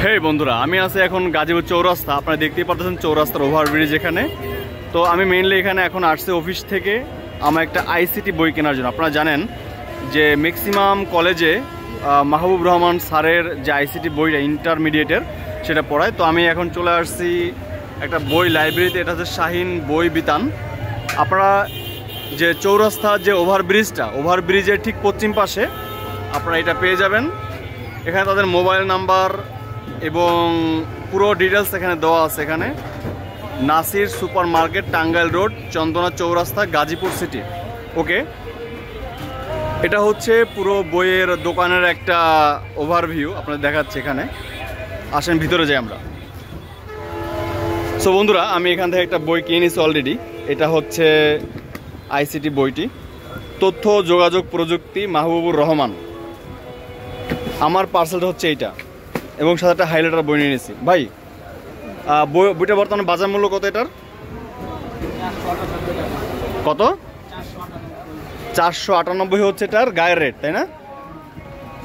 হে বন্ধুরা, আমি আছি এখন গাজীপুর চৌরাস্তা। আপনারা দেখতেই পাচ্ছেন চৌরাস্তার ওভারব্রিজ এখানে। তো আমি মেইনলি এখানে এখন আসছি অফিস থেকে আমার একটা আইসিটি বই কেনার জন্য। আপনারা জানেন যে ম্যাক্সিমাম কলেজে মাহবুব রহমান স্যারের যে আইসিটি বইটা ইন্টারমিডিয়েটের সেটা পড়ায়। তো আমি এখন চলে আসছি একটা বই লাইব্রেরিতে, এটা হচ্ছে শাহিন বই বিতান। আপনারা যে চৌরাস্তা যে ওভারব্রিজের ঠিক পশ্চিম পাশে আপনারা এটা পেয়ে যাবেন। এখানে তাদের মোবাইল নাম্বার এবং পুরো ডিটেলস এখানে দেওয়া আছে। এখানে Nasir super market, Tangail road, Chandana Chourasta, Gazipur city. ওকে, এটা হচ্ছে পুরো বইয়ের দোকানের একটা ওভারভিউ আপনাদের দেখাচ্ছে। এখানে আসেন ভিতরে যাই আমরা। সো বন্ধুরা, আমি এখান থেকে একটা বই কিনে নিয়েছি অলরেডি। এটা হচ্ছে আইসিটি বইটি, তথ্য যোগাযোগ প্রযুক্তি, মাহবুবুর রহমান। আমার পার্সেলটা হচ্ছে এইটা, এবং সাথে একটা হাইলাইটার বই নিয়ে নিয়েছি। ভাই, বইটা বর্তমানে বাজার মূল্য কত? এটার কত? 498 হচ্ছে এটার গায়ের রেট, তাই না?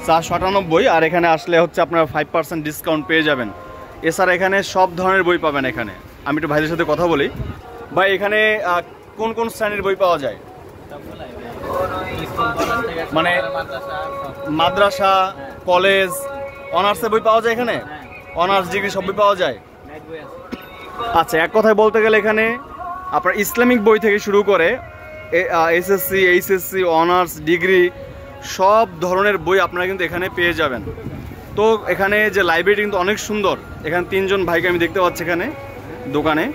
498। আর এখানে আসলে হচ্ছে আপনারা 5% ডিসকাউন্ট পেয়ে যাবেন। এছাড়া এখানে সব ধরনের বই পাবেন। এখানে আমি একটু ভাইদের সাথে কথা বলি। ভাই, এখানে কোন কোন শ্রেণীর বই পাওয়া যায়? মানে মাদ্রাসা, কলেজ, অনার্সের বই পাওয়া যায় এখানে? অনার্স, ডিগ্রি সব বই পাওয়া যায়? আচ্ছা, এক কথায় বলতে গেলে এখানে আপনার ইসলামিক বই থেকে শুরু করে এসএসসি, এইচএসসি, অনার্স, ডিগ্রি সব ধরনের বই আপনারা কিন্তু এখানে পেয়ে যাবেন। তো এখানে যে লাইব্রেরি কিন্তু অনেক সুন্দর। এখানে 3 জন ভাইকে আমি দেখতে পাচ্ছি এখানে দোকানে।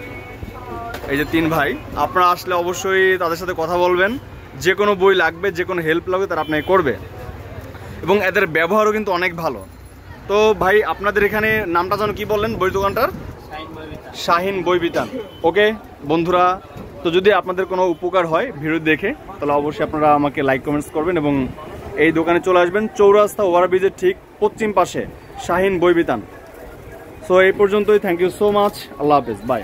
এই যে 3 ভাই, আপনারা আসলে অবশ্যই তাদের সাথে কথা বলবেন। যে কোনো বই লাগবে, যে কোনো হেল্প লাগবে তারা আপনাকে করবে, এবং এদের ব্যবহারও কিন্তু অনেক ভালো। তো ভাই, আপনাদের এখানে নামটা যেন কি বললেন বই দোকানটার? শাহিন বই বিতান। ওকে বন্ধুরা, তো যদি আপনাদের কোনো উপকার হয় ভিডিও দেখে, তাহলে অবশ্যই আপনারা আমাকে লাইক কমেন্টস করবেন এবং এই দোকানে চলে আসবেন। চৌরাস্তা ওভারব্রিজের ঠিক পশ্চিম পাশে শাহিন বই বিতান। সো এই পর্যন্তই। Thank you so much. আল্লাহ হাফেজ, বাই।